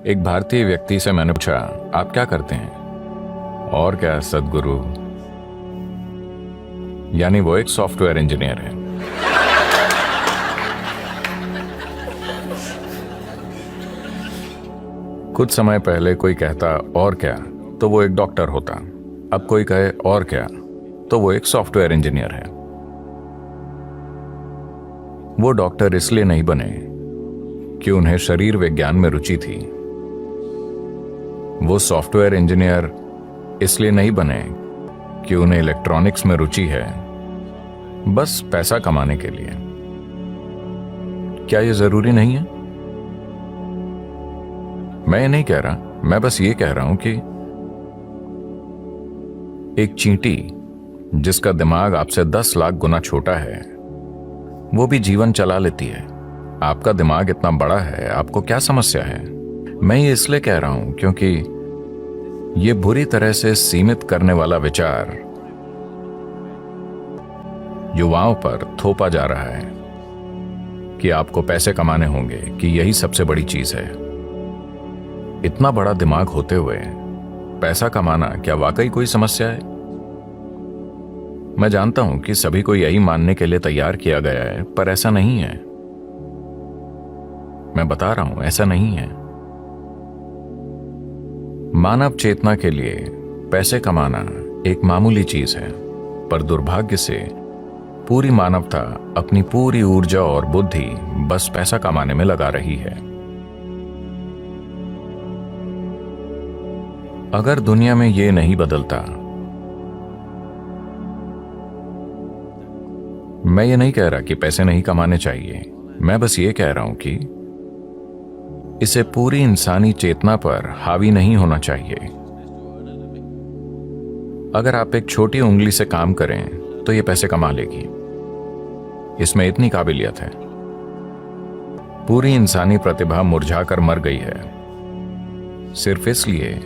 एक भारतीय व्यक्ति से मैंने पूछा, आप क्या करते हैं? और क्या सदगुरु, यानी वो एक सॉफ्टवेयर इंजीनियर है। कुछ समय पहले कोई कहता और क्या, तो वो एक डॉक्टर होता। अब कोई कहे और क्या, तो वो एक सॉफ्टवेयर इंजीनियर है। वो डॉक्टर इसलिए नहीं बने कि उन्हें शरीर विज्ञान में रुचि थी। वो सॉफ्टवेयर इंजीनियर इसलिए नहीं बने कि उन्हें इलेक्ट्रॉनिक्स में रुचि है, बस पैसा कमाने के लिए। क्या ये जरूरी नहीं है? मैं ये नहीं कह रहा, मैं बस ये कह रहा हूं कि एक चींटी जिसका दिमाग आपसे 10 लाख गुना छोटा है, वो भी जीवन चला लेती है। आपका दिमाग इतना बड़ा है, आपको क्या समस्या है? मैं ये इसलिए कह रहा हूं क्योंकि ये बुरी तरह से सीमित करने वाला विचार युवाओं पर थोपा जा रहा है कि आपको पैसे कमाने होंगे, कि यही सबसे बड़ी चीज है। इतना बड़ा दिमाग होते हुए पैसा कमाना क्या वाकई कोई समस्या है? मैं जानता हूं कि सभी को यही मानने के लिए तैयार किया गया है, पर ऐसा नहीं है। मैं बता रहा हूं, ऐसा नहीं है। मानव चेतना के लिए पैसे कमाना एक मामूली चीज है, पर दुर्भाग्य से पूरी मानवता अपनी पूरी ऊर्जा और बुद्धि बस पैसा कमाने में लगा रही है। अगर दुनिया में ये नहीं बदलता, मैं ये नहीं कह रहा कि पैसे नहीं कमाने चाहिए, मैं बस ये कह रहा हूं कि इसे पूरी इंसानी चेतना पर हावी नहीं होना चाहिए। अगर आप एक छोटी उंगली से काम करें तो ये पैसे कमा लेगी, इसमें इतनी काबिलियत है। पूरी इंसानी प्रतिभा मुरझाकर मर गई है, सिर्फ इसलिए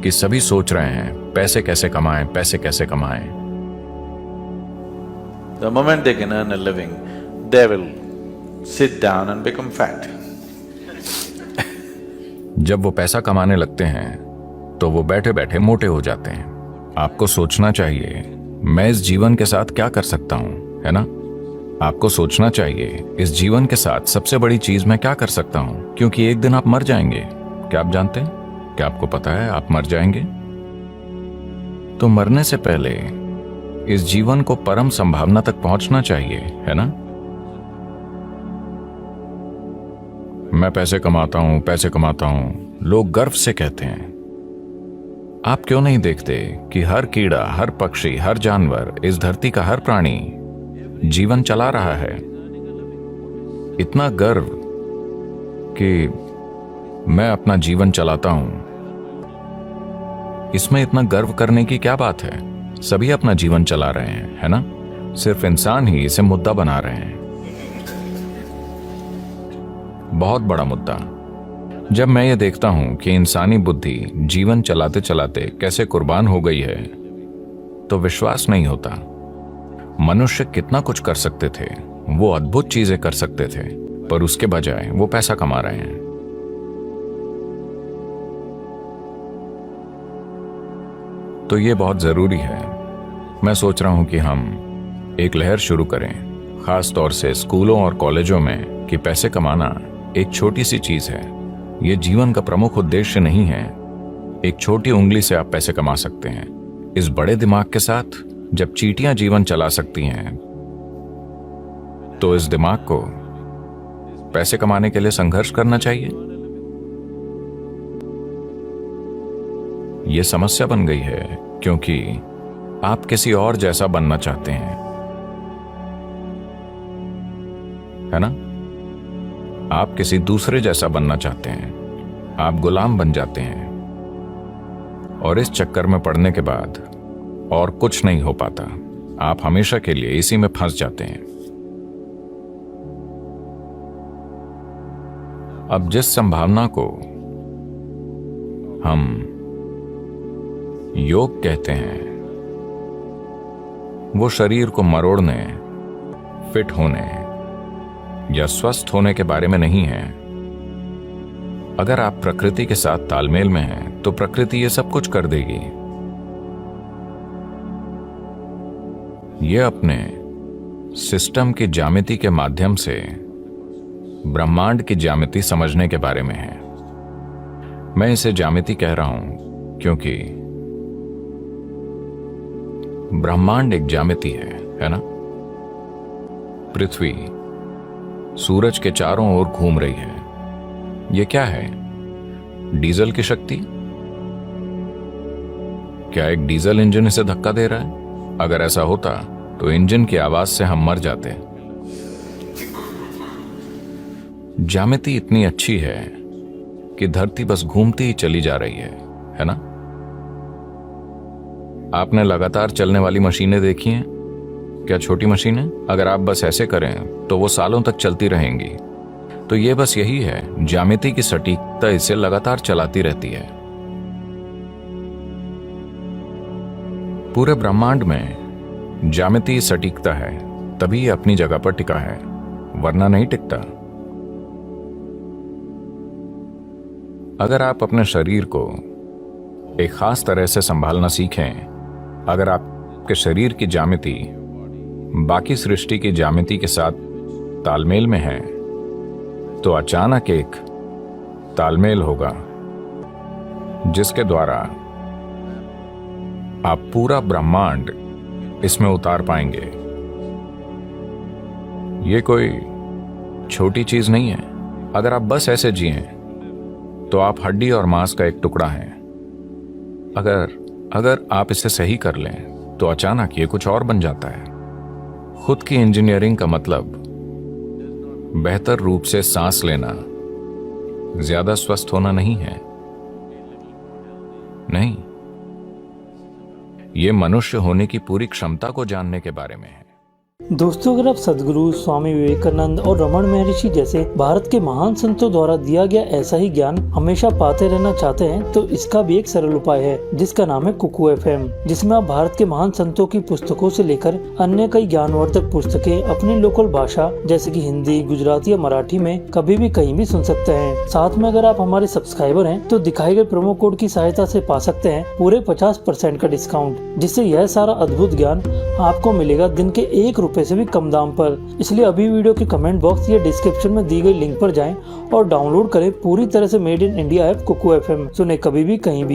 कि सभी सोच रहे हैं पैसे कैसे कमाएं, पैसे कैसे कमाएं। The moment they can earn a living, they will sit down and become fat. जब वो पैसा कमाने लगते हैं तो वो बैठे बैठे मोटे हो जाते हैं। आपको सोचना चाहिए, मैं इस जीवन के साथ क्या कर सकता हूं, है ना? आपको सोचना चाहिए, इस जीवन के साथ सबसे बड़ी चीज मैं क्या कर सकता हूं, क्योंकि एक दिन आप मर जाएंगे। क्या आप जानते हैं? क्या आपको पता है आप मर जाएंगे? तो मरने से पहले इस जीवन को परम संभावना तक पहुंचना चाहिए, है ना? मैं पैसे कमाता हूं, पैसे कमाता हूं, लोग गर्व से कहते हैं। आप क्यों नहीं देखते कि हर कीड़ा, हर पक्षी, हर जानवर, इस धरती का हर प्राणी जीवन चला रहा है? इतना गर्व कि मैं अपना जीवन चलाता हूं, इसमें इतना गर्व करने की क्या बात है? सभी अपना जीवन चला रहे हैं, है ना? सिर्फ इंसान ही इसे मुद्दा बना रहे हैं। बहुत बड़ा मुद्दा। जब मैं ये देखता हूं कि इंसानी बुद्धि जीवन चलाते चलाते कैसे कुर्बान हो गई है, तो विश्वास नहीं होता। मनुष्य कितना कुछ कर सकते थे, वो अद्भुत चीजें कर सकते थे, पर उसके बजाय वो पैसा कमा रहे हैं। तो ये बहुत जरूरी है। मैं सोच रहा हूं कि हम एक लहर शुरू करें, खास तौर से स्कूलों और कॉलेजों में, कि पैसे कमाना एक छोटी सी चीज है। यह जीवन का प्रमुख उद्देश्य नहीं है। एक छोटी उंगली से आप पैसे कमा सकते हैं। इस बड़े दिमाग के साथ जब चींटियां जीवन चला सकती हैं, तो इस दिमाग को पैसे कमाने के लिए संघर्ष करना चाहिए। यह समस्या बन गई है क्योंकि आप किसी और जैसा बनना चाहते हैं, है ना? आप किसी दूसरे जैसा बनना चाहते हैं। आप गुलाम बन जाते हैं और इस चक्कर में पड़ने के बाद और कुछ नहीं हो पाता। आप हमेशा के लिए इसी में फंस जाते हैं। अब जिस संभावना को हम योग कहते हैं, वो शरीर को मरोड़ने, फिट होने या स्वस्थ होने के बारे में नहीं है। अगर आप प्रकृति के साथ तालमेल में हैं तो प्रकृति ये सब कुछ कर देगी। ये अपने सिस्टम की ज्यामिति के माध्यम से ब्रह्मांड की ज्यामिति समझने के बारे में है। मैं इसे ज्यामिति कह रहा हूं क्योंकि ब्रह्मांड एक ज्यामिति है ना? पृथ्वी सूरज के चारों ओर घूम रही है। यह क्या है? डीजल की शक्ति? क्या एक डीजल इंजन इसे धक्का दे रहा है? अगर ऐसा होता तो इंजन की आवाज से हम मर जाते। ज्यामिति इतनी अच्छी है कि धरती बस घूमती ही चली जा रही है ना? आपने लगातार चलने वाली मशीनें देखी हैं? क्या छोटी मशीनें? अगर आप बस ऐसे करें तो वो सालों तक चलती रहेंगी। तो ये बस यही है, ज्यामिति की सटीकता इसे लगातार चलाती रहती है। पूरे ब्रह्मांड में ज्यामिति सटीकता है, तभी ये अपनी जगह पर टिका है, वरना नहीं टिकता। अगर आप अपने शरीर को एक खास तरह से संभालना सीखें, अगर आपके शरीर की ज्यामिति बाकी सृष्टि की ज्यामिति के साथ तालमेल में है, तो अचानक एक तालमेल होगा जिसके द्वारा आप पूरा ब्रह्मांड इसमें उतार पाएंगे। ये कोई छोटी चीज नहीं है। अगर आप बस ऐसे जिएं तो आप हड्डी और मांस का एक टुकड़ा हैं। अगर आप इसे सही कर लें तो अचानक ये कुछ और बन जाता है। खुद की इंजीनियरिंग का मतलब बेहतर रूप से सांस लेना, ज्यादा स्वस्थ होना नहीं है। नहीं, ये मनुष्य होने की पूरी क्षमता को जानने के बारे में है। दोस्तों, अगर आप सद्गुरु स्वामी विवेकानंद और रमन महर्षि जैसे भारत के महान संतों द्वारा दिया गया ऐसा ही ज्ञान हमेशा पाते रहना चाहते हैं तो इसका भी एक सरल उपाय है जिसका नाम है कुकू FM, जिसमें आप भारत के महान संतों की पुस्तकों से लेकर अन्य कई ज्ञानवर्धक पुस्तकें अपनी लोकल भाषा जैसे कि हिंदी, गुजराती या मराठी में कभी भी कहीं भी सुन सकते हैं। साथ में अगर आप हमारे सब्सक्राइबर हैं तो दिखाए गए प्रोमो कोड की सहायता से पा सकते हैं पूरे 50% का डिस्काउंट, जिससे यह सारा अद्भुत ज्ञान आपको मिलेगा दिन के ₹1 से भी कम दाम पर। इसलिए अभी वीडियो के कमेंट बॉक्स या डिस्क्रिप्शन में दी गई लिंक पर जाएं और डाउनलोड करें पूरी तरह से made in India app Kuku FM। सुने कभी भी कहीं भी।